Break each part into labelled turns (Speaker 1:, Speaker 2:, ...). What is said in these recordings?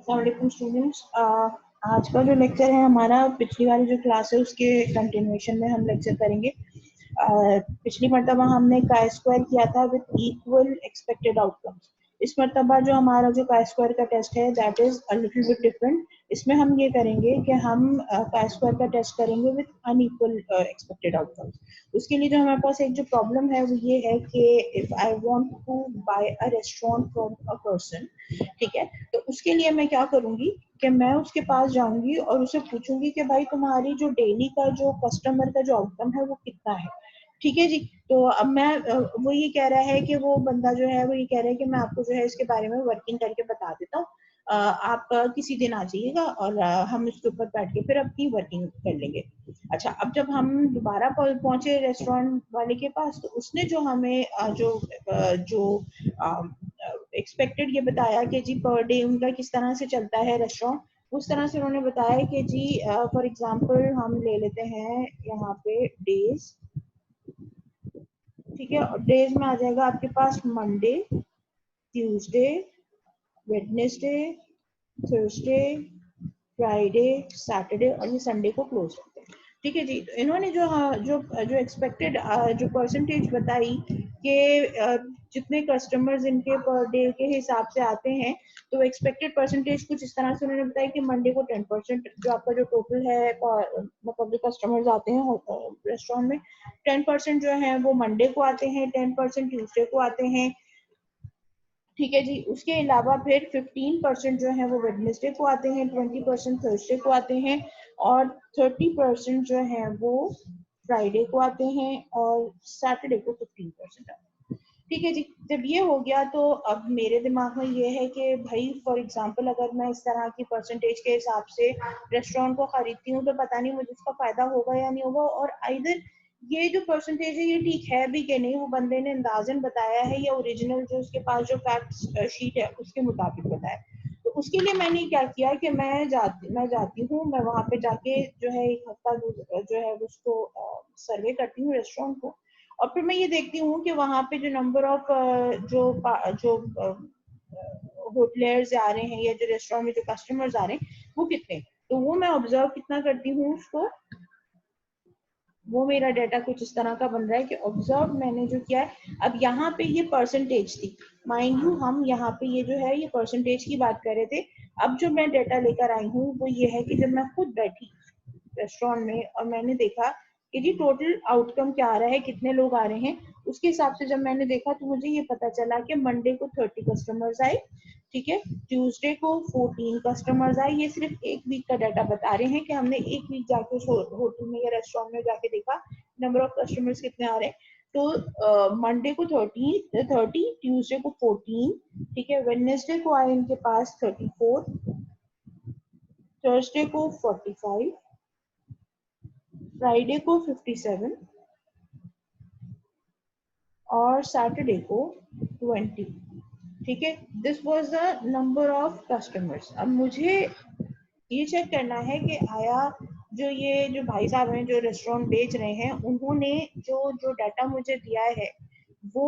Speaker 1: अस्सलाम स्टूडेंट्स, आज का जो लेक्चर है हमारा पिछली वाली जो क्लास है उसके कंटिन्यूएशन में हम लेक्चर करेंगे। पिछली मरतबा हमने काई स्क्वायर किया था विद इक्वल एक्सपेक्टेड आउटकम्स। इस मरतबा जो हमारा जो काई स्क्वायर का टेस्ट है that is a little bit different. इसमें हम ये करेंगे कि हम काई स्क्वायर का टेस्ट करेंगे विद अनइक्वल एक्सपेक्टेड आउटकम्स। उसके लिए जो हमारे पास एक जो प्रॉब्लम है वो ये है कि if I want to buy a restaurant from a person, ठीक है, तो उसके लिए मैं क्या करूंगी कि मैं उसके पास जाऊंगी और उसे पूछूंगी कि भाई तुम्हारी जो डेली का जो कस्टमर का जो आउटकम है वो कितना है। ठीक है जी। तो अब मैं वो ये कह रहा है कि वो बंदा जो है वो ये कह रहा है कि मैं आपको जो है इसके बारे में वर्किंग करके बता देता हूँ, आप किसी दिन आ जाइएगा और हम इसके ऊपर बैठ के फिर अपनी वर्किंग कर लेंगे। अच्छा, अब जब हम दोबारा पहुंचे रेस्टोरेंट वाले के पास तो उसने जो हमें जो एक्सपेक्टेड ये बताया कि जी पर डे उनका किस तरह से चलता है रेस्टोरेंट, उस तरह से उन्होंने बताया कि जी फॉर एग्जांपल हम ले लेते हैं यहाँ पे डेज। ठीक है, और डेज में आ जाएगा आपके पास Monday, Tuesday, Wednesday, Thursday, Friday, Saturday और ये संडे को क्लोज रखते हैं। ठीक है जी। तो इन्होंने जो जो एक्सपेक्टेड जो परसेंटेज बताई कि जितने कस्टमर्स इनके पर डे के हिसाब से आते हैं तो एक्सपेक्टेड परसेंटेज कुछ इस तरह से उन्होंने बताया कि मंडे को 10% जो आपका जो टोटल है मतलब जो कस्टमर्स आते हैं रेस्टोरेंट में 10% जो है वो मंडे को आते हैं, 10% ट्यूसडे को आते हैं। ठीक है जी। उसके अलावा फिर 15% जो है वो वेडनेसडे को आते हैं, 20% थर्सडे को आते हैं और 30% जो है वो फ्राइडे को आते हैं और सैटरडे को 15% आते हैं। ठीक है जी। जब ये हो गया तो अब मेरे दिमाग में ये है कि भाई फॉर एग्जांपल अगर मैं इस तरह की परसेंटेज के हिसाब से रेस्टोरेंट को खरीदती हूँ तो पता नहीं मुझे उसका फायदा होगा या नहीं होगा, और आइदर ये जो परसेंटेज है ये ठीक है भी कि नहीं, वो बंदे ने अंदाजन बताया है या ओरिजिनल जो उसके पास जो फैक्ट शीट है उसके मुताबिक बताया। तो उसके लिए मैंने क्या किया कि मैं जाती हूँ, मैं वहां पे जाके जो है एक हफ्ता जो है उसको सर्वे करती हूँ रेस्टोरेंट को, और फिर मैं ये देखती हूँ कि वहां पे जो नंबर ऑफ जो होटलियर्स आ रहे हैं या जो रेस्टोरेंट में जो कस्टमर्स आ रहे हैं वो कितने, तो वो मैं ऑब्जर्व कितना करती हूँ उसको, वो मेरा डाटा कुछ इस तरह का बन रहा है कि ऑब्जर्व मैंने जो किया है। अब यहाँ पे ये परसेंटेज थी, माइंड यू हम यहाँ पे ये जो है ये परसेंटेज की बात कर रहे थे। अब जो मैं डाटा लेकर आई हूँ वो ये है कि जब मैं खुद बैठी रेस्टोरेंट में और मैंने देखा कि जी टोटल आउटकम क्या आ रहा है, कितने लोग आ रहे हैं, उसके हिसाब से जब मैंने देखा तो मुझे ये पता चला कि मंडे को 30 कस्टमर्स आए, ठीक है, ट्यूसडे को 14 कस्टमर्स आए। ये सिर्फ एक वीक का डाटा बता रहे हैं कि हमने एक वीक जाके होटल में या रेस्टोरेंट में जाके देखा नंबर ऑफ कस्टमर्स कितने आ रहे हैं। तो मंडे को 30, ट्यूसडे को 14, ठीक है, वेडनेसडे को आए इनके पास 34, थर्सडे को 45, फ्राइडे को 57 और सैटरडे को 20। ठीक है, this was the number of customers. अब मुझे ये चेक करना है कि आया जो भाई साहब हैं जो रेस्टोरेंट बेच रहे हैं उन्होंने जो डाटा मुझे दिया है वो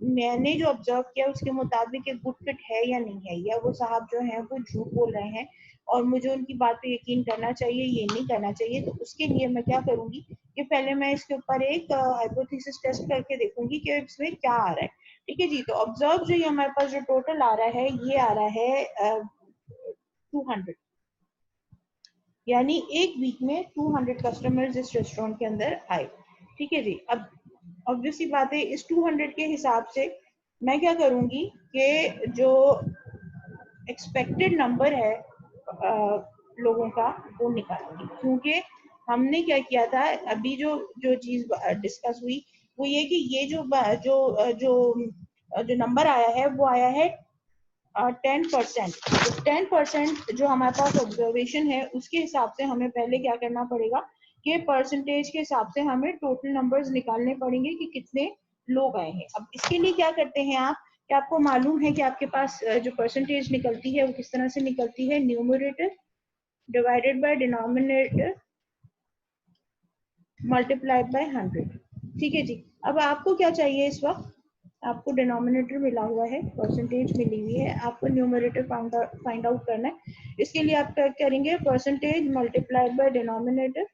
Speaker 1: मैंने जो ऑब्जर्व किया उसके मुताबिक एक गुड फिट है या नहीं है, या वो साहब जो हैं वो झूठ बोल रहे हैं और मुझे उनकी बात पे यकीन करना चाहिए ये नहीं करना चाहिए। तो उसके लिए मैं क्या करूंगी कि पहले मैं इसके ऊपर एक हाइपोथेसिस टेस्ट करके देखूंगी कि इसमें क्या आ रहा है। ठीक है जी। तो ऑब्जर्व जो ये हमारे पास जो टोटल आ रहा है ये आ रहा है 200, यानी एक वीक में 200 कस्टमर्स इस रेस्टोरेंट के अंदर आए। ठीक है जी। अब ऑब्वियसली बात है इस 200 के हिसाब से मैं क्या करूंगी कि जो एक्सपेक्टेड नंबर है लोगों का वो निकालूंगी, क्योंकि हमने क्या किया था अभी जो जो चीज डिस्कस हुई वो ये कि ये जो नंबर आया है वो आया है 10%। 10% जो हमारे पास ऑब्जर्वेशन है उसके हिसाब से हमें पहले क्या करना पड़ेगा कि परसेंटेज के हिसाब से हमें टोटल नंबर्स निकालने पड़ेंगे कि कितने लोग आए हैं। अब इसके लिए क्या करते हैं आप, क्या आपको मालूम है कि आपके पास जो परसेंटेज निकलती है वो किस तरह से निकलती है, numerator divided by denominator multiplied by 100। ठीक है जी। अब आपको क्या चाहिए इस वक्त, आपको डिनोमिनेटर मिला हुआ है, परसेंटेज मिली हुई है, आपको न्यूमरेटर फाइंड आउट करना है। इसके लिए आप क्या करेंगे, percentage multiplied by denominator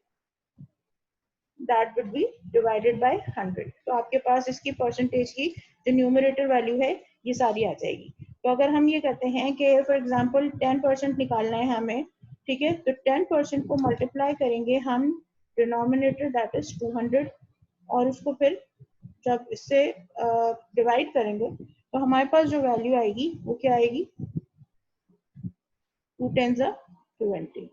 Speaker 1: that would be divided by 100। तो आपके पास इसकी परसेंटेज की जो न्यूमरेटर वैल्यू है ये सारी आ जाएगी। तो अगर हम ये करते हैं कि फॉर एग्जांपल 10% निकालना है हमें, ठीक है, तो 10% को मल्टीप्लाई करेंगे हम डिनोमिनेटर दैट इज 200, और उसको फिर जब इससे डिवाइड करेंगे तो हमारे पास जो वैल्यू आएगी वो क्या आएगी, 2 10 20।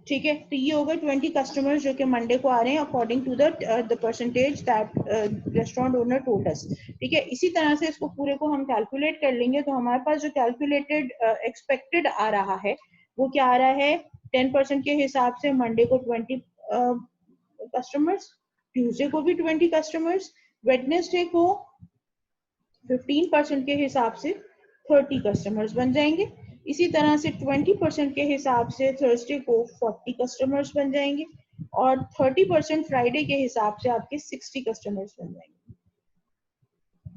Speaker 1: ठीक है, तो ये होगा 20 कस्टमर्स जो कि मंडे को आ रहे हैं according to the percentage that restaurant owner told us. ठीक है, इसी तरह से इसको पूरे को हम कैलकुलेट कर लेंगे तो हमारे पास जो कैलकुलेटेड एक्सपेक्टेड आ रहा है वो क्या आ रहा है, 10% के हिसाब से मंडे को 20 कस्टमर्स, ट्यूसडे को भी 20 कस्टमर्स, वेडनेसडे को 15% के हिसाब से 30 कस्टमर्स बन जाएंगे। इसी तरह से 20% के हिसाब से थर्सडे को 40 कस्टमर्स बन जाएंगे, और 30% फ्राइडे के हिसाब से आपके 60 कस्टमर्स बन जाएंगे,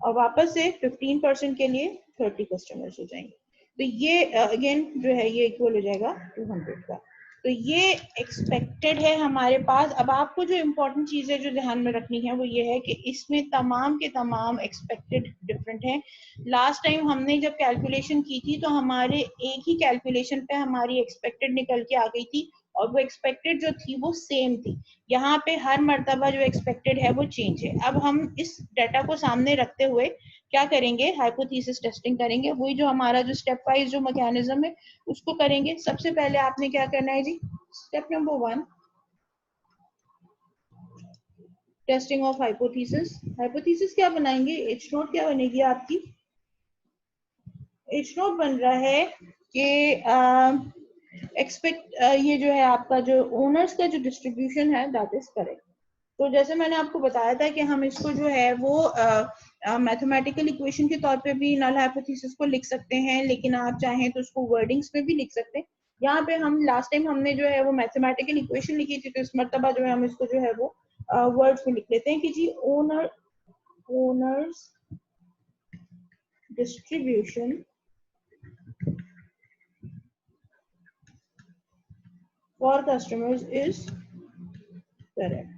Speaker 1: और वापस से 15% के लिए 30 कस्टमर्स हो जाएंगे। तो ये अगेन जो है ये इक्वल हो जाएगा 200 का। तो ये एक्सपेक्टेड है हमारे पास। अब आपको जो इम्पोर्टेंट चीज है जो ध्यान में रखनी है वो ये है कि इसमें तमाम के तमाम एक्सपेक्टेड डिफरेंट हैं। लास्ट टाइम हमने जब कैलकुलेशन की थी तो हमारे एक ही कैलकुलेशन पे हमारी एक्सपेक्टेड निकल के आ गई थी, और वो एक्सपेक्टेड जो थी वो सेम थी। यहाँ पे हर मर्तबा जो एक्सपेक्टेड है वो चेंज है। अब हम इस डाटा को सामने रखते हुए क्या करेंगे, हाइपोथेसिस टेस्टिंग करेंगे। वही जो हमारा जो स्टेप वाइज जो मैकेनिज्म है उसको करेंगे। सबसे पहले आपने क्या करना है जी, step number 1, testing of hypothesis. Hypothesis क्या बनाएंगे, एच नोट क्या बनेगी आपकी, एच नोट बन रहा है कि एक्सपेक्ट ये जो है आपका जो ओनर्स का जो डिस्ट्रीब्यूशन है दैट इज करेक्ट। तो जैसे मैंने आपको बताया था कि हम इसको जो है वो मैथमेटिकल इक्वेशन के तौर पे भी नल हाइपोथेसिस को लिख सकते हैं, लेकिन आप चाहें तो उसको वर्डिंग्स में भी लिख सकते हैं। यहाँ पे हम लास्ट टाइम हमने जो है वो मैथमेटिकल इक्वेशन लिखी थी, तो इस मर्तबा जो है हम इसको जो है वो वर्ड्स में लिख लेते हैं कि जी owners distribution for customers is correct.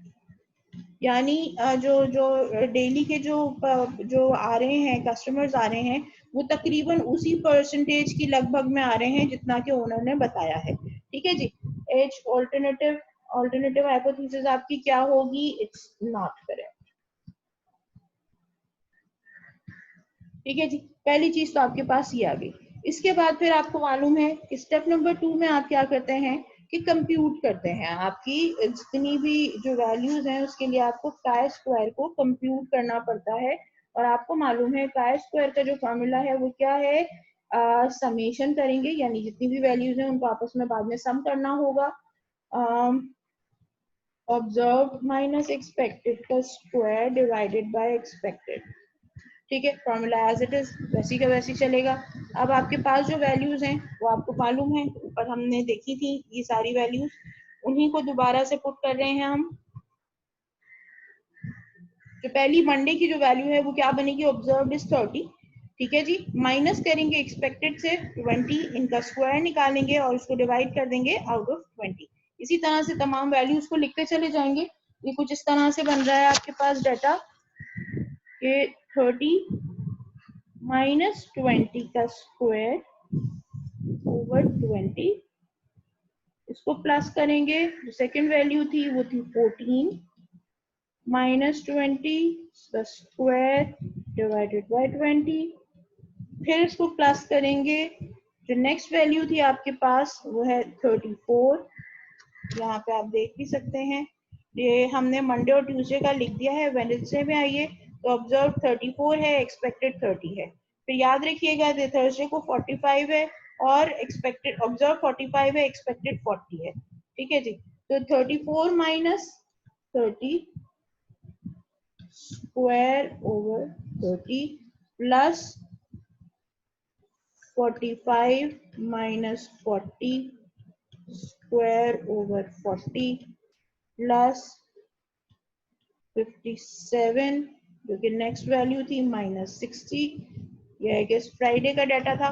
Speaker 1: यानी जो जो डेली के जो आ रहे हैं कस्टमर्स आ रहे हैं वो तकरीबन उसी परसेंटेज की लगभग में आ रहे हैं जितना कि ओनर ने बताया है। ठीक है जी। एच ऑल्टरनेटिव हाइपोथेसिस आपकी क्या होगी, इट्स नॉट करेक्ट। ठीक है जी, पहली चीज तो आपके पास ये आ गई। इसके बाद फिर आपको मालूम है कि स्टेप नंबर 2 में आप क्या करते हैं कि कंप्यूट करते हैं। आपकी जितनी भी जो वैल्यूज हैं उसके लिए आपको काय स्क्वायर को कंप्यूट करना पड़ता है। और आपको मालूम है काय स्क्वायर का जो फॉर्मूला है वो क्या है, समेशन करेंगे, यानी जितनी भी वैल्यूज हैं उनको आपस में बाद में सम करना होगा। ऑब्जर्व माइनस एक्सपेक्टेड का स्क्वायर डिवाइडेड बाय एक्सपेक्टेड। ठीक है, फॉर्मूला एज इट इज वैसी का वैसी चलेगा। अब आपके पास जो वैल्यूज हैं वो आपको मालूम है, ऊपर हमने देखी थी ये सारी वैल्यूज, उन्हीं को दोबारा से पुट कर रहे हैं हम। जो पहली मंडे की जो वैल्यू है वो क्या बनेगी, ऑब्जर्व इज 30। ठीक है जी, माइनस करेंगे एक्सपेक्टेड से 20, इनका स्क्वायर निकालेंगे और उसको डिवाइड कर देंगे आउट ऑफ 20। इसी तरह से तमाम वैल्यूज को लिखते चले जाएंगे। ये कुछ इस तरह से बन रहा है आपके पास डाटा कि 30 माइनस 20 का स्क्वायर ओवर 20, इसको प्लस करेंगे। जो सेकेंड वैल्यू थी वो थी 14 माइनस 20 का स्क्वायर डिवाइडेड बाय 20, फिर इसको प्लस करेंगे। जो नेक्स्ट वैल्यू थी आपके पास वो है 34, यहाँ पे आप देख भी सकते हैं। ये हमने मंडे और ट्यूसडे का लिख दिया है, वेडनेसडे में आइए तो ऑब्जर्व 34 है, एक्सपेक्टेड 30 है। फिर याद रखिएगा थर्सडे को 45 है और एक्सपेक्टेड, ऑब्जर्व 45 है, एक्सपेक्टेड 40 है। ठीक है जी, तो 34 minus 30 square over 30 plus 45 minus 40 square over 40 plus 57 जो कि नेक्स्ट वैल्यू थी -60। यह है कि फ्राइडे का डाटा था,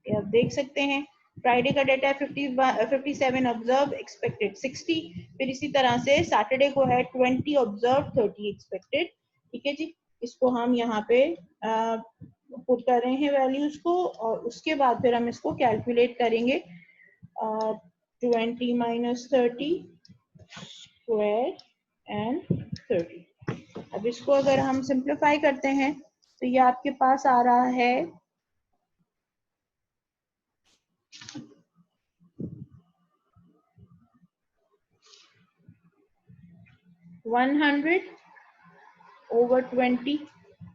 Speaker 1: ये आप देख सकते हैं। फ्राइडे का डाटा है 57 ऑब्जर्व एक्सपेक्टेड 60। फिर इसी तरह से सैटरडे को है 20 ऑब्जर्व 30 एक्सपेक्टेड। ठीक है जी, इसको हम यहाँ पे पुट कर रहे हैं वैल्यूज को, और उसके बाद फिर हम इसको कैलकुलेट करेंगे। 20 माइनस 30 स्क्वायर एंड 30। अब इसको अगर हम सिंप्लीफाई करते हैं तो ये आपके पास आ रहा है 100 over 20।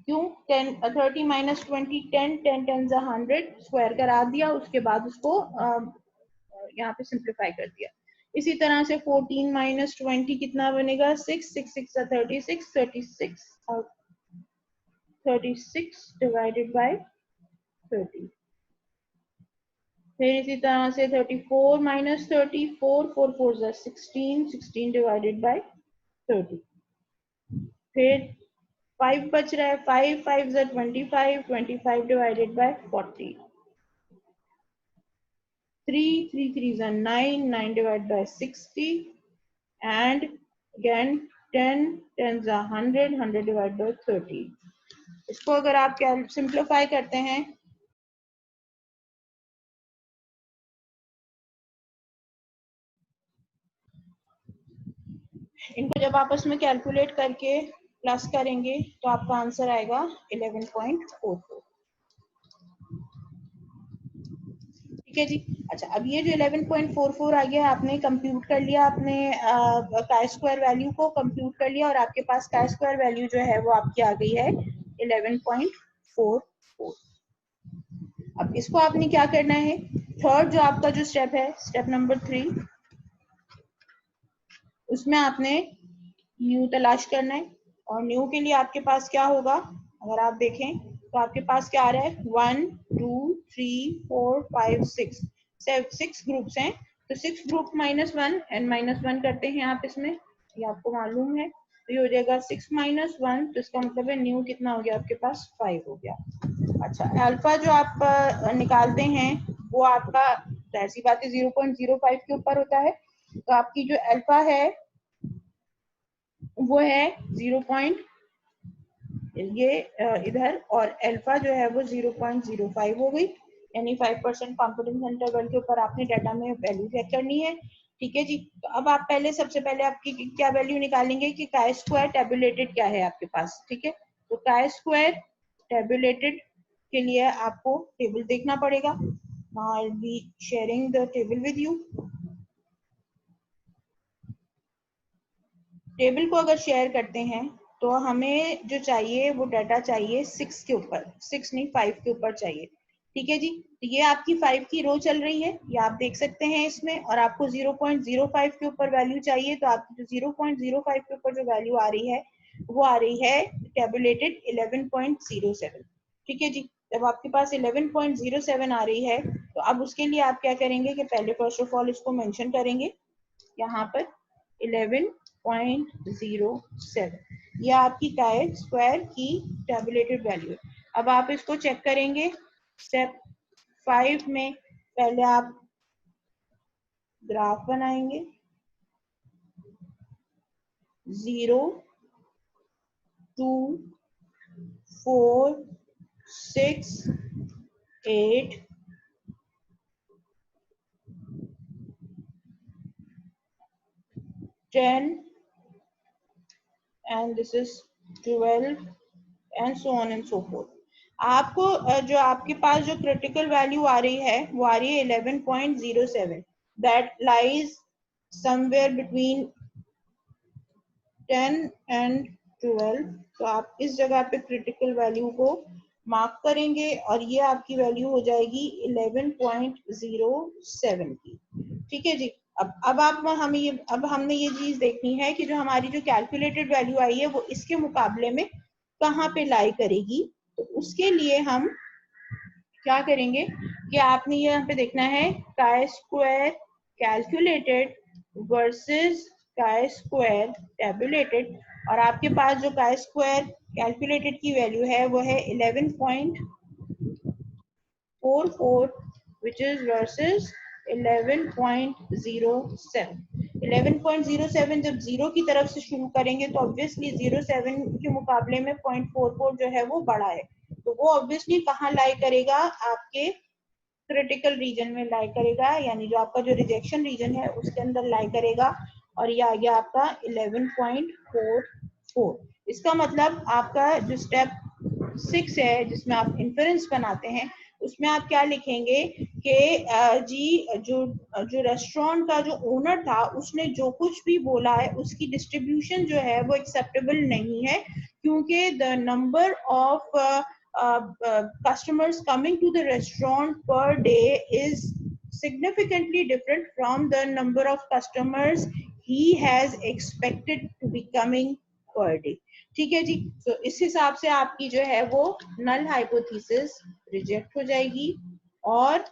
Speaker 1: क्यों? 10 30 माइनस 20 10 10 10 100 स्क्वायर करा दिया, उसके बाद उसको यहाँ पे सिंप्लीफाई कर दिया। इसी तरह से 14 माइनस 20 कितना बनेगा? 6 6 6 36 36 36 डिवाइडेड बाय 30। फिर इसी तरह से 34 माइनस 30 4 4 4 16 16 डिवाइडेड बाय 30। फिर 5 बच रहा है, 5 5 25 25 divided by 40। 3 3 3 9 9 divided by 60 and again 10 10 100 100 divided by 30। इसको अगर आप सिंप्लीफाई करते हैं इनको जब आपस में कैलकुलेट करके प्लस करेंगे तो आपका आंसर आएगा 11.44। ठीक है जी। अच्छा, अब ये जो 11.44 आ गया, आपने कंप्यूट कर लिया, आपने काई स्क्वायर वैल्यू को कंप्यूट कर लिया और आपके पास काई स्क्वायर वैल्यू जो है वो आपकी आ गई है 11.44। अब इसको आपने क्या करना है, थर्ड जो आपका जो स्टेप है, स्टेप नंबर 3, उसमें आपने न्यू तलाश करना है। और न्यू के लिए आपके पास क्या होगा, अगर आप देखें तो आपके पास क्या आ रहा है, 1 2 3 4 5 6 6 ग्रुप्स हैं। तो 6 ग्रुप -1 एंड -1 करते हैं आप इसमें, ये आपको मालूम है। तो ये हो जाएगा 6 - 1, तो इसका मतलब है न्यू कितना हो गया आपके पास, 5 हो गया। अच्छा, अल्फा जो आप निकालते हैं वो आपका ऐसी बात है 0.05 के ऊपर होता है। तो आपकी जो अल्फा है वो है 0. ये इधर, और अल्फा जो है वो 0.05 हो गई, यानी 5% कॉन्फिडेंस इंटरवल के ऊपर आपने डाटा में वैल्यू चेक करनी है। ठीक है जी। तो अब आप सबसे पहले आपकी क्या वैल्यू निकालेंगे कि काई स्क्वायर टेबुलेटेड क्या है आपके पास। ठीक है, तो काई स्क्वायर टेबुलेटेड के लिए आपको टेबल देखना पड़ेगा। Now I'll be sharing the table with you. Table को अगर शेयर करते हैं तो हमें जो चाहिए वो डाटा चाहिए 6 के ऊपर, 6 नहीं 5 के ऊपर चाहिए। ठीक है जी। तो ये आपकी 5 की रो चल रही है, ये आप देख सकते हैं इसमें, और आपको 0.05 के ऊपर वैल्यू चाहिए। तो आपकी जो 0.05 के ऊपर जो वैल्यू आ रही है वो आ रही है टेबुलेटेड 11.07। ठीक है जी। जब आपके पास 11.07 आ रही है तो अब उसके लिए आप क्या करेंगे कि पहले फर्स्ट ऑफ ऑल इसको मेंशन करेंगे यहाँ पर 11.07, ये आपकी काई स्क्वायर की टेबुलेटेड वैल्यू है। अब आप इसको चेक करेंगे स्टेप 5 में। पहले आप ग्राफ बनाएंगे, 0 2 4 6 8 10 and this is 12 and so on and so forth। आपको जो आपके पास जो क्रिटिकल वैल्यू आ रही है वो आ रही है 11.07, that lies somewhere between 10 and 12। तो आप इस जगह पे क्रिटिकल वैल्यू को मार्क करेंगे और ये आपकी वैल्यू हो जाएगी 11.07 की। ठीक है जी। अब आप हमें ये अब हमने ये चीज देखनी है कि जो हमारी जो कैलकुलेटेड वैल्यू आई है वो इसके मुकाबले में कहाँ पे लाई करेगी। तो उसके लिए हम क्या करेंगे कि आपने ये यहाँ पे देखना है chi square calculated versus chi square tabulated और आपके पास जो काई स्क्वायर कैलकुलेटेड की वैल्यू है वो है 11.44 which is versus 11.07. 11.07 जब जीरो की तरफ से शुरू करेंगे तो ऑब्वियसली 07 के मुकाबले में 0.44 जो है वो बड़ा है, तो वो ऑब्वियसली कहाँ लाई करेगा, आपके क्रिटिकल रीजन में लाई करेगा, यानी जो आपका जो रिजेक्शन रीजन है उसके अंदर लाई करेगा, और ये आ गया आपका 11.44। इसका मतलब आपका जो स्टेप 6 है जिसमें आप इन्फेरेंस बनाते हैं, उसमें आप क्या लिखेंगे कि जी जो जो रेस्टोरेंट का जो ओनर था उसने जो कुछ भी बोला है उसकी डिस्ट्रीब्यूशन जो है वो एक्सेप्टेबल नहीं है, क्योंकि the number of customers coming to the restaurant per day is significantly different from the number of customers he has expected to be coming per day. ठीक है जी, तो इस हिसाब से आपकी जो है वो नल हाइपोथेसिस रिजेक्ट हो जाएगी और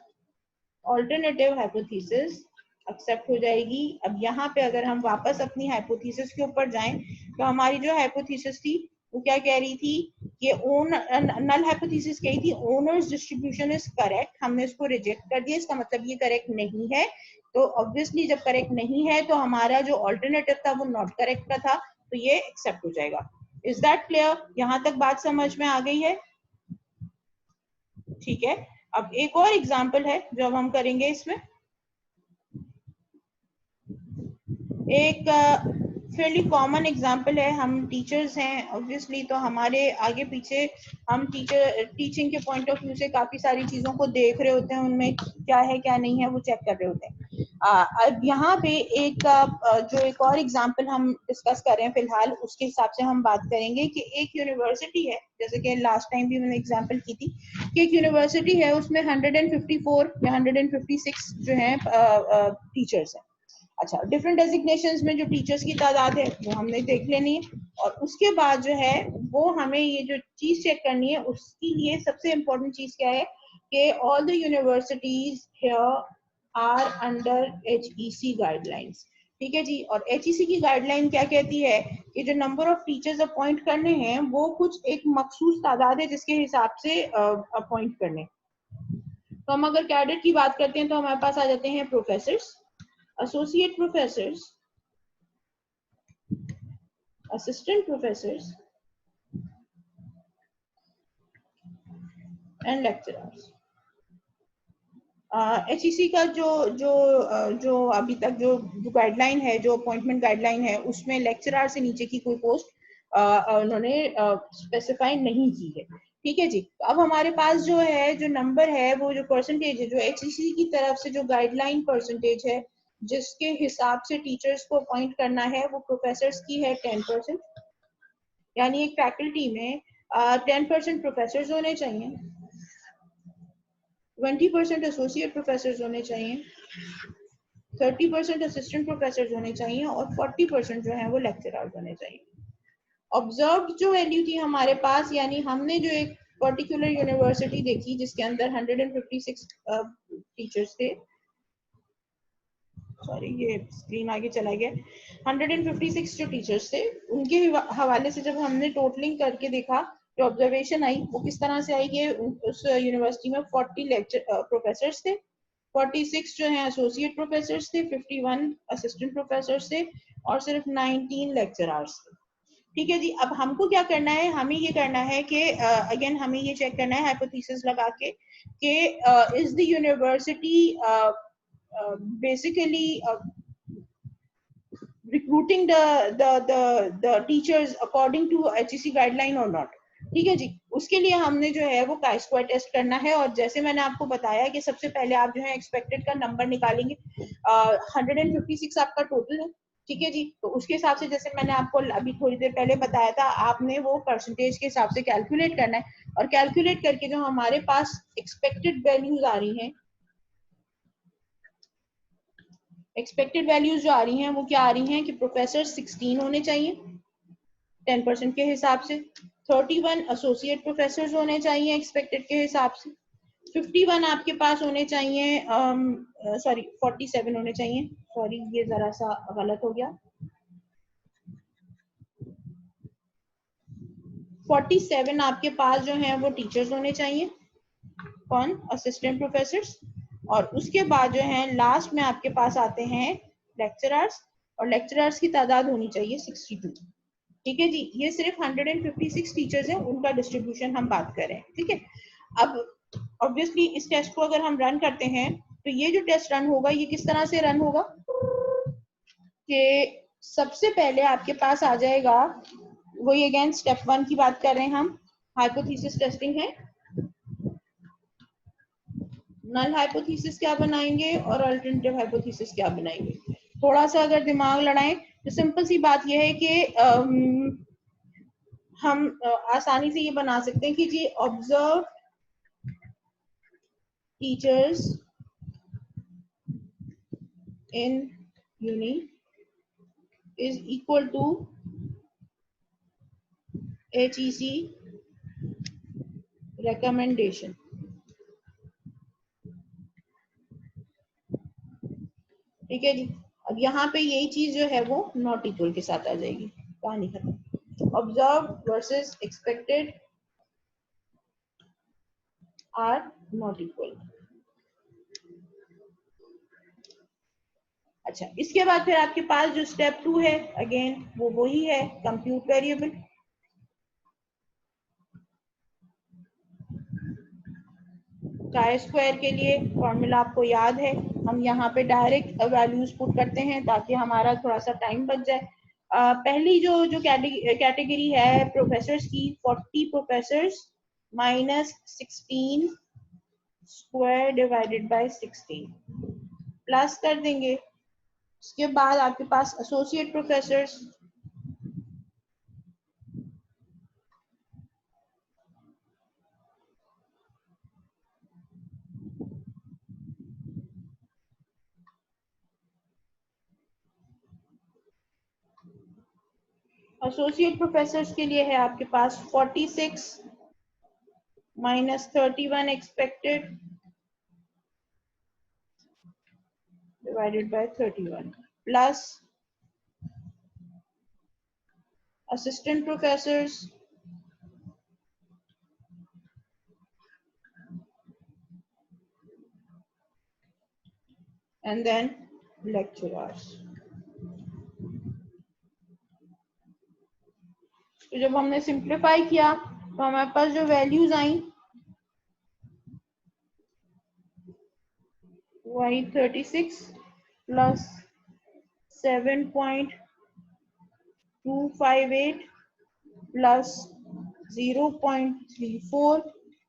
Speaker 1: ऑल्टरनेटिव हाइपोथेसिस एक्सेप्ट हो जाएगी। अब यहाँ पे अगर हम वापस अपनी हाइपोथेसिस के ऊपर जाएं तो हमारी जो हाइपोथेसिस थी वो क्या कह रही थी कि नल हाइपोथेसिस कही थी ओनर्स डिस्ट्रीब्यूशन इज करेक्ट, हमने इसको रिजेक्ट कर दिया, इसका मतलब ये करेक्ट नहीं है। तो ऑब्वियसली जब करेक्ट नहीं है तो हमारा जो ऑल्टरनेटिव था वो नॉट करेक्ट का था, तो ये एक्सेप्ट हो जाएगा। Is that clear? यहाँ तक बात समझ में आ गई है? ठीक है, अब एक और एग्जाम्पल है जो अब हम करेंगे। इसमें एक फेयरली कॉमन एग्जांपल है, हम टीचर्स हैं ऑब्वियसली, तो हमारे आगे पीछे हम टीचिंग के पॉइंट ऑफ व्यू से काफी सारी चीजों को देख रहे होते हैं, उनमें क्या है क्या नहीं है वो चेक कर रहे होते हैं। अब यहाँ पे जो एक और एग्जांपल हम डिस्कस कर रहे हैं फिलहाल, उसके हिसाब से हम बात करेंगे कि एक यूनिवर्सिटी है, जैसे कि लास्ट टाइम भी मैंने एग्जांपल की थी कि एक यूनिवर्सिटी है, उसमें 154 या 156 जो है टीचर्स हैं। अच्छा, डिफरेंट डेजिग्नेशंस में जो टीचर्स की तादाद है वो हमने देख लेनी है, और उसके बाद जो है वो हमें ये जो चीज चेक करनी है, उसके लिए सबसे इम्पोर्टेंट चीज क्या है कि all the universities here are under HEC guidelines. ठीक है जी, और HEC की गाइडलाइन क्या कहती है कि जो नंबर ऑफ टीचर्स अपॉइंट करने हैं वो कुछ एक मखसूस तादाद है जिसके हिसाब से अपॉइंट करने। तो हम अगर कैडेट की बात करते हैं तो हमारे पास आ जाते हैं professors, associate professors, assistant professors and lecturers। HEC का जो अभी तक जो गाइडलाइन है, जो अपॉइंटमेंट गाइडलाइन है, उसमें लेक्चरर से नीचे की कोई पोस्ट उन्होंने स्पेसिफाई नहीं की है। ठीक है जी, तो अब हमारे पास जो है जो नंबर है वो जो परसेंटेज है, जो HEC की तरफ से जो गाइडलाइन परसेंटेज है जिसके हिसाब से टीचर्स को अपॉइंट करना है, वो प्रोफेसर्स की है 10%, यानी एक फैकल्टी में 10% प्रोफेसर्स होने चाहिए, 20% एसोसिएट प्रोफेसर होने चाहिए, 30% असिस्टेंट प्रोफेसर होने चाहिए और 40% जो है वो लेक्चरर होने चाहिए। ऑब्जर्व्ड जो वैल्यू थी हमारे पास, यानी हमने जो एक पर्टिकुलर यूनिवर्सिटी देखी जिसके अंदर 156 टीचर्स थे, सॉरी ये स्क्रीन आगे चला गया, 156 जो टीचर्स थे उनके हवाले से जब हमने टोटलिंग करके देखा, जो ऑब्जर्वेशन आई वो किस तरह से आई कि उस यूनिवर्सिटी में 40 लेक्चर प्रोफेसर्स थे, 46 जो है एसोसिएट प्रोफेसर्स थे, 51 असिस्टेंट प्रोफेसर्स थे और सिर्फ 19 लेक्चरर्स थे। ठीक है जी, अब हमको क्या करना है, हमें ये करना है कि अगेन हमें ये चेक करना है हाइपोथेसिस लगा के कि is the university basically recruiting the teachers according to HEC guideline or not। ठीक है जी, उसके लिए हमने जो है वो काई स्क्वायर टेस्ट करना है, और जैसे मैंने आपको बताया कि सबसे पहले आप जो है एक्सपेक्टेड का नंबर निकालेंगे। 156 आपका टोटल है, ठीक है जी, तो उसके हिसाब से जैसे मैंने आपको अभी थोड़ी देर पहले बताया था, आपने वो परसेंटेज के हिसाब से कैलकुलेट करना है, और कैलकुलेट करके जो हमारे पास एक्सपेक्टेड वैल्यूज आ रही हैं, एक्सपेक्टेड वैल्यूज जो आ रही हैं वो क्या आ रही हैं कि प्रोफेसर 16 होने चाहिए 10% के हिसाब से, 31 एसोसिएट प्रोफेसर होने चाहिए एक्सपेक्टेड के हिसाब से, 51 आपके पास होने चाहिए, सॉरी 47 होने चाहिए, सॉरी ये जरा सा गलत हो गया, 47 आपके पास जो है वो टीचर्स होने चाहिए, कौन, असिस्टेंट प्रोफेसर्स, और उसके बाद जो है लास्ट में आपके पास आते हैं लेक्चरर्स, और लेक्चरर्स की तादाद होनी चाहिए 62। ठीक है जी, ये सिर्फ 156 टीचर्स हैं, उनका डिस्ट्रीब्यूशन हम बात कर रहे हैं। ठीक है, अब ऑब्वियसली इस टेस्ट को अगर हम रन करते हैं तो ये जो टेस्ट रन होगा ये किस तरह से रन होगा कि सबसे पहले आपके पास आ जाएगा, वही अगेन स्टेप 1 की बात कर रहे हैं हम, हाइपोथेसिस टेस्टिंग है, नल हाइपोथेसिस क्या बनाएंगे और अल्टरनेटिव हाइपोथेसिस क्या बनाएंगे। थोड़ा सा अगर दिमाग लड़ाएं तो सिंपल सी बात यह है कि हम आसानी से ये बना सकते हैं कि जी observe teachers in uni is equal to HEC recommendation। ठीक है जी, अब यहाँ पे यही चीज जो है वो नॉट इक्वल के साथ आ जाएगी, कहानी खत्म। Observe versus expected are not equal. अच्छा, इसके बाद फिर आपके पास जो स्टेप 2 है अगेन वो वही है, कंप्यूट वेरिएबल। chi स्क्वायर के लिए फॉर्मूला आपको याद है, हम यहाँ पे डायरेक्ट वैल्यूज पुट करते हैं ताकि हमारा थोड़ा सा टाइम बच जाए। पहली जो कैटेगरी है प्रोफेसर्स की, 40 professors minus 16 square divided by 16 plus कर देंगे। उसके बाद आपके पास एसोसिएट प्रोफेसर्स, एसोसिएट प्रोफेसर्स के लिए है आपके पास 46 minus 31 expected divided by 31 plus assistant professors and then lecturers। तो जब हमने सिंप्लीफाई किया तो हमारे पास जो वैल्यूज आई वही 36 प्लस 7.258 प्लस 0.34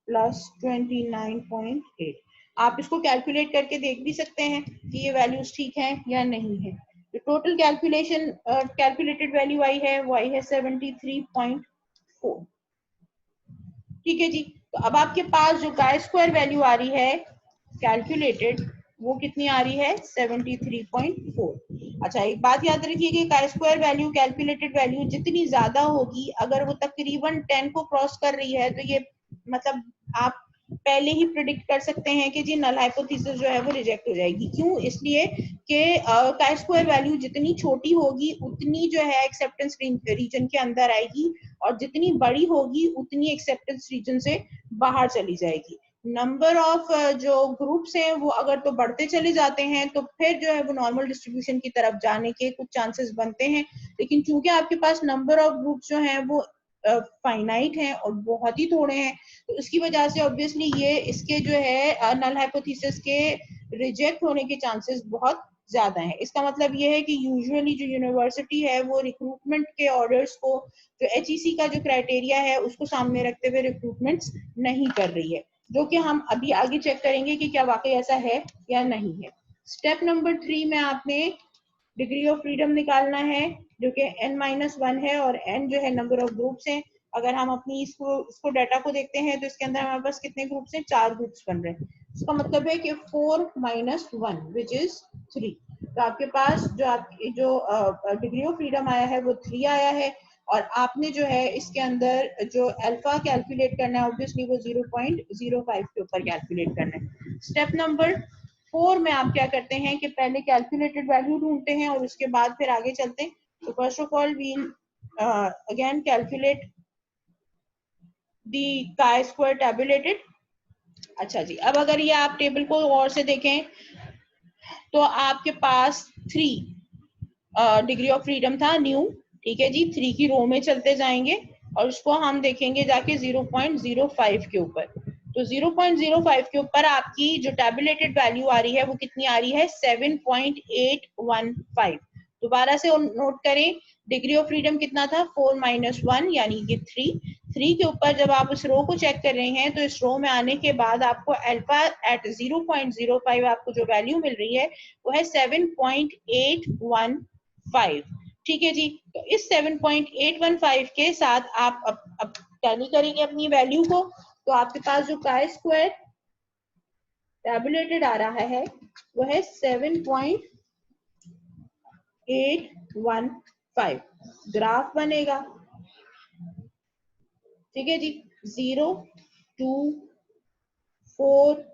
Speaker 1: प्लस 29.8। आप इसको कैलकुलेट करके देख भी सकते हैं कि ये वैल्यूज ठीक हैं या नहीं है। जो टोटल कैलकुलेटेड वैल्यू आई है वो आई है 73.4। ठीक है जी, तो अब आपके पास जो chi स्क्वायर वैल्यू आ रही है कैलकुलेटेड वो कितनी आ रही है 73.4। अच्छा, एक बात याद रखिए कि chi square value calculated value जितनी ज्यादा होगी, अगर वो तकरीबन 10 को क्रॉस कर रही है तो ये मतलब आप पहले ही प्रिडिक्ट कर सकते हैं कि जी नल हाइपोथेसिस जो है वो रिजेक्ट हो जाएगी। क्यों? इसलिए कि chi स्क्वायर वैल्यू जितनी छोटी होगी उतनी जो है एक्सेप्टेंस रीजन के अंदर आएगी, और जितनी बड़ी होगी उतनी एक्सेप्टेंस रीजन से बाहर चली जाएगी। नंबर ऑफ जो ग्रुप्स हैं वो अगर तो बढ़ते चले जाते हैं तो फिर जो है वो नॉर्मल डिस्ट्रीब्यूशन की तरफ जाने के कुछ चांसेस बनते हैं, लेकिन चूंकि आपके पास नंबर ऑफ ग्रुप्स जो हैं वो फाइनाइट हैं और बहुत ही थोड़े हैं, तो उसकी वजह से ऑब्वियसली ये इसके जो है नल हाइपोथेसिस के रिजेक्ट होने के चांसेस बहुत ज्यादा है। इसका मतलब ये है कि यूजुअली जो यूनिवर्सिटी है वो रिक्रूटमेंट के ऑर्डर्स को, जो HEC का जो क्राइटेरिया है उसको सामने रखते हुए रिक्रूटमेंट्स नहीं कर रही है, जो कि हम अभी आगे चेक करेंगे कि क्या वाकई ऐसा है या नहीं है। स्टेप नंबर 3 में आपने डिग्री ऑफ फ्रीडम निकालना है जो कि n-1 है, और n जो है नंबर ऑफ ग्रुप्स हैं। अगर हम अपनी इसको डाटा को देखते हैं तो इसके अंदर हमारे पास कितने ग्रुप्स हैं, 4 ग्रुप्स बन रहे हैं। इसका मतलब है कि 4 - 1 विच इज 3। तो आपके पास जो डिग्री ऑफ फ्रीडम आया है वो 3 आया है, और आपने जो है इसके अंदर जो अल्फा कैलकुलेट करना है ऑब्वियसली वो 0.05 के ऊपर कैलकुलेट करना है। स्टेप नंबर 4 में आप क्या करते हैं कि पहले कैलकुलेटेड वैल्यू ढूंढते हैं और उसके बाद फिर आगे चलते हैं। तो first of all we'll again calculate the chi square tabulated. अच्छा जी, अब अगर ये आप टेबल को गौर से देखें तो आपके पास 3 डिग्री ऑफ फ्रीडम था न्यू, ठीक है जी, 3 की रो में चलते जाएंगे और उसको हम देखेंगे जाके 0.05 के ऊपर। तो 0.05 के ऊपर आपकी जो टेबुलेटेड वैल्यू आ रही है वो कितनी आ रही है, 7.815। दोबारा से नोट करें, डिग्री ऑफ फ्रीडम कितना था, 4 माइनस 1 यानी कि 3 के ऊपर जब आप उस रो को चेक कर रहे हैं तो इस रो में आने के बाद आपको अल्फा एट 0.05 आपको जो वैल्यू मिल रही है वो है 7.815। ठीक है जी, तो इस 7.815 के साथ आप अब टैली करेंगे अपनी वैल्यू को, तो आपके पास जो काय स्क्वायर टेबुलेटेड आ रहा है वो है 7.815। ग्राफ बनेगा, ठीक है जी, 0 2 4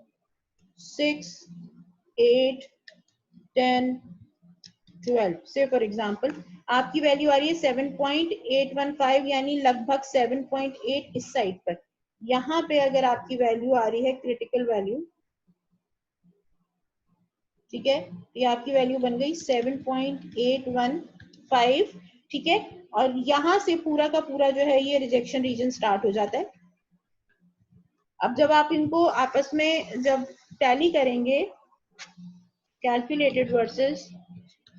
Speaker 1: 6 8 10 12 से फॉर एग्जांपल आपकी वैल्यू आ रही है 7.815 यानी लगभग 7.8 इस साइड पर। यहाँ पे अगर आपकी वैल्यू आ रही है क्रिटिकल वैल्यू, ठीक है, ये आपकी वैल्यू बन गई 7.815, ठीक है, और यहां से पूरा का पूरा जो है ये रिजेक्शन रीजन स्टार्ट हो जाता है। अब जब आप इनको आपस में जब टैली करेंगे, कैलकुलेटेड वर्सेस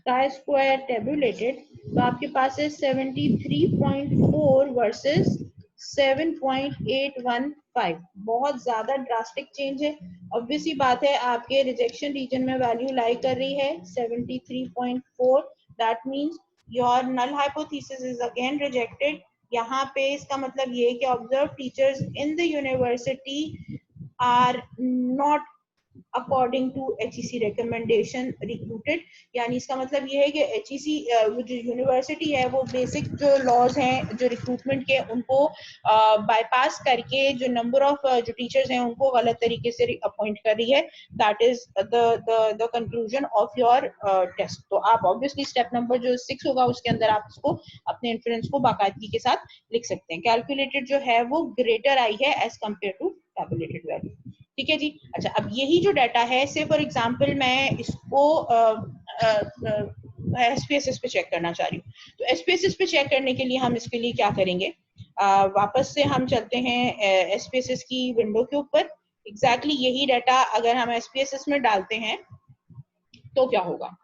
Speaker 1: काय स्क्वायर टेबुलेटेड, तो आपके पास है 73.4 वर्सेस 7.815। बहुत ज्यादा ड्रास्टिक चेंज है। ऑब्वियसली बात है आपके रिजेक्शन रीजन में वैल्यू लाई कर रही है 73.4, that means your null hypothesis is again rejected. यहाँ पे इसका मतलब ये है कि observe teachers in the university are not according to HEC recommendation recruited. यानी इसका मतलब ये है कि HEC जो यूनिवर्सिटी है वो बेसिक जो लॉज हैं जो रिक्रूटमेंट के उनको बाईपास करके जो नंबर ऑफ जो टीचर्स हैं उनको गलत तरीके से अपॉइंट कर रही है। That is the conclusion of your test. तो आप ऑब्वियसली स्टेप नंबर जो 6 होगा उसके अंदर आप इसको अपने इन्फ्लुएंस को बाकायदगी के साथ लिख सकते हैं। कैलकुलेटेड जो है वो ग्रेटर आई है as compare to tabulated value, ठीक है जी। अच्छा, अब यही जो डाटा है से फॉर एग्जांपल मैं इसको SPSS पे चेक करना चाह रही हूँ, तो SPSS पे चेक करने के लिए हम इसके लिए क्या करेंगे, वापस से हम चलते हैं SPSS की विंडो के ऊपर। एग्जैक्टली यही डाटा अगर हम SPSS में डालते हैं तो क्या होगा,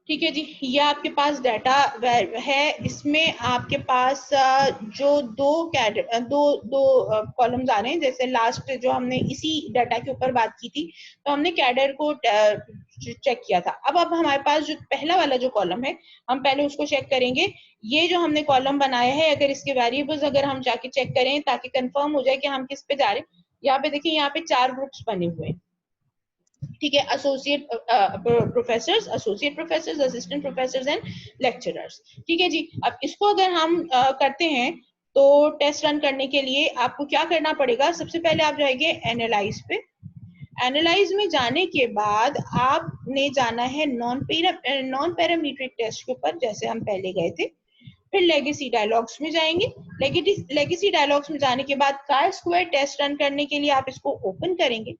Speaker 1: ठीक है जी, ये आपके पास डाटा है। इसमें आपके पास जो दो कॉलम्स आ रहे हैं, जैसे लास्ट जो हमने इसी डाटा के ऊपर बात की थी तो हमने कैडर को चेक किया था। अब हमारे पास जो पहला वाला जो कॉलम है हम पहले उसको चेक करेंगे। ये जो हमने कॉलम बनाया है अगर इसके वेरिएबल्स अगर हम जाके चेक करें ताकि कंफर्म हो जाए कि हम किस पे जा रहे हैं, यहाँ पे देखिए यहाँ पे 4 ग्रुप्स बने हुए हैं, ठीक है, associate professors, assistant professors and lecturers, ठीक है जी। अब इसको अगर हम करते हैं तो टेस्ट रन करने के लिए आपको क्या करना पड़ेगा, सबसे पहले आप जाएंगे एनालाइज पे। एनालाइज में जाने के बाद आपने जाना है नॉन पैरामीट्रिक टेस्ट के ऊपर जैसे हम पहले गए थे। फिर लेगेसी डायलॉग्स में जाएंगे। लेगेसी डायलॉग्स में जाने के बाद काय स्क्वायर टेस्ट रन करने के लिए आप इसको ओपन करेंगे।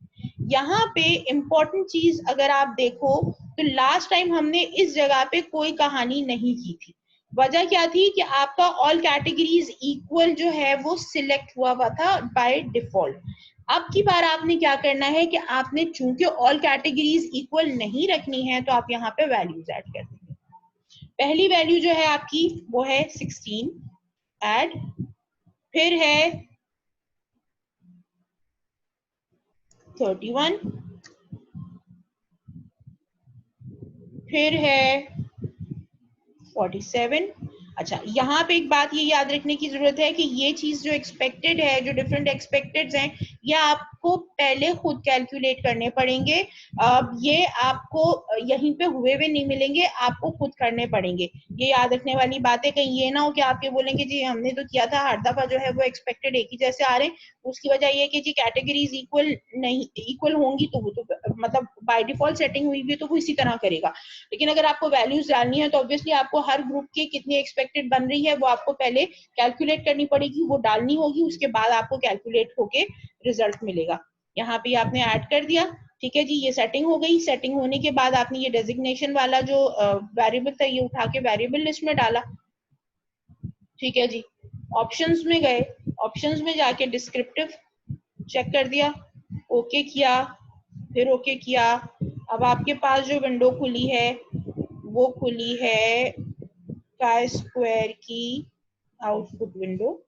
Speaker 1: यहाँ पे इंपॉर्टेंट चीज अगर आप देखो तो लास्ट टाइम हमने इस जगह पे कोई कहानी नहीं की थी। वजह क्या थी कि आपका ऑल कैटेगरीज इक्वल जो है वो सिलेक्ट हुआ था बाय डिफॉल्ट। अब की बार आपने क्या करना है कि आपने चूंकि ऑल कैटेगरीज इक्वल नहीं रखनी है तो आप यहाँ पे वैल्यूज ऐड कर देंगे। पहली वैल्यू जो है आपकी वो है 16 ऐड, फिर है 31, फिर है 47। अच्छा, यहाँ पे एक बात ये याद रखने की जरूरत है कि ये चीज जो एक्सपेक्टेड है, जो डिफरेंट एक्सपेक्टेड हैं, ये आपको पहले खुद कैलकुलेट करने पड़ेंगे। ये आपको यहीं पे हुए हुए नहीं मिलेंगे, आपको खुद करने पड़ेंगे। ये याद रखने वाली बात है, कहीं ये ना हो कि आपके बोलेंगे जी हमने तो किया था, हर दफा जो है वो एक्सपेक्टेड एक ही जैसे आ रहे हैं। उसकी वजह ये है कि जी कैटेगरीज इक्वल नहीं इक्वल होंगी तो वो तो मतलब बाय डिफॉल्ट सेटिंग हुई हुई है तो वो इसी तरह करेगा। लेकिन अगर आपको वैल्यूज डालनी है तो ऑब्वियसली आपको हर ग्रुप की कितनी एक्सपेक्टेड बन रही है वो आपको पहले कैलकुलेट करनी पड़ेगी, वो डालनी होगी, उसके बाद आपको कैलकुलेट होके रिजल्ट मिलेगा। यहाँ पे आपने ऐड कर दिया, ठीक है जी, ये सेटिंग हो गई। सेटिंग होने के बाद आपने ये डेजिग्नेशन वाला जो वेरिएबल था ये उठा के वेरिएबल लिस्ट में डाला, ठीक है जी। ऑप्शंस में गए, ऑप्शंस में जाके डिस्क्रिप्टिव चेक कर दिया, ओके किया, फिर ओके किया। अब आपके पास जो विंडो खुली है वो खुली है काई स्क्वायर की आउटपुट विंडो,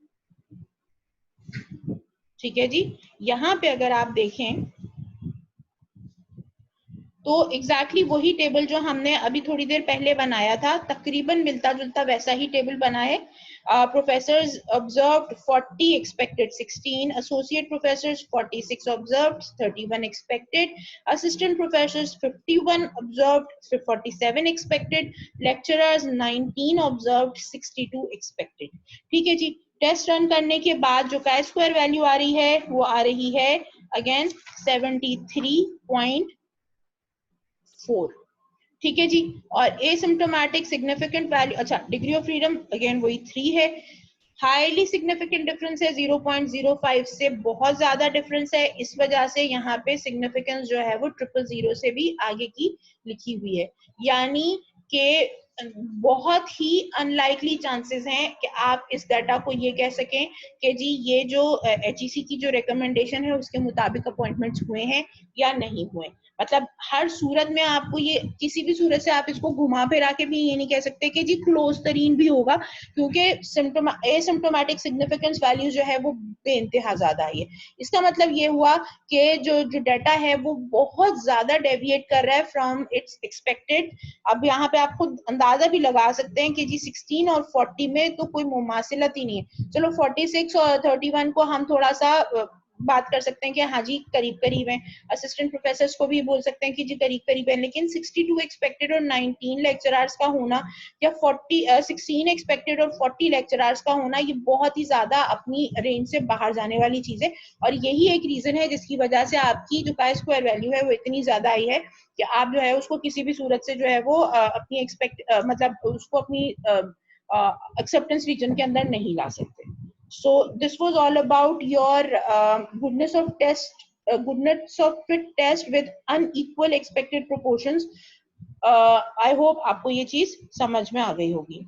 Speaker 1: ठीक है जी। यहाँ पे अगर आप देखें तो एग्जैक्टली वही टेबल जो हमने अभी थोड़ी देर पहले बनाया था, तकरीबन मिलता जुलता वैसा ही टेबल बना है। Professors observed 40, expected 16, associate professors 46 observed, 31 expected, assistant professors 51 observed, 47 expected, lecturers 19 observed, 62 expected, ठीक है जी। टेस्ट रन करने के बाद जो काई स्क्वायर वैल्यू आ रही है वो आ रही है अगेन 73.4, ठीक है जी। और एसिम्प्टोमेटिक सिग्निफिकेंट वैल्यू, अच्छा डिग्री ऑफ फ्रीडम अगेन वही 3 है। हाईली सिग्निफिकेंट डिफरेंस है 0.05 से बहुत ज्यादा डिफरेंस है, इस वजह से यहाँ पे सिग्निफिकेंस जो है वो 000 से भी आगे की लिखी हुई है, यानी कि बहुत ही अनलाइकली चांसेस हैं कि आप इस डाटा को ये कह सकें कि जी ये जो HEC की जो रिकमेंडेशन है उसके मुताबिक अपॉइंटमेंट्स हुए हैं या नहीं हुए। मतलब हर सूरत में आपको ये, किसी भी सूरत से आप इसको घुमा फिरा के भी ये नहीं कह सकते कि जी क्लोज तरीन भी होगा, क्योंकि एसिम्प्टोमेटिक सिग्निफिकेंस वैल्यू जो है वो बेइंतहा ज्यादा है। इसका मतलब ये हुआ कि जो डाटा है वो बहुत ज्यादा डेविएट कर रहा है फ्रॉम इट्स एक्सपेक्टेड। अब यहाँ पे आप खुद अंदाजा भी लगा सकते हैं कि जी 16 और 40 में तो कोई मुमासिलत ही नहीं है। चलो 46 और 31 को हम थोड़ा सा बात कर सकते हैं कि हाँ जी करीब करीब है, असिस्टेंट प्रोफेसर्स को भी बोल सकते हैं कि जी करीब करीब है, लेकिन 62 एक्सपेक्टेड और 19 लेक्चरर्स का होना या 16 एक्सपेक्टेड और 40 लेक्चरर्स का होना, ये बहुत ही ज्यादा अपनी रेंज से बाहर जाने वाली चीज है। और यही एक रीजन है जिसकी वजह से आपकी जो काई स्क्वायर वैल्यू है वो इतनी ज्यादा आई है कि आप जो है उसको किसी भी सूरत से जो है वो अपनी मतलब उसको अपनी एक्सेप्टेंस रीजन के अंदर नहीं ला सकते। So this was all about your goodness of test, goodness of fit test with unequal expected proportions. I hope आपको ये चीज समझ में आ गई होगी।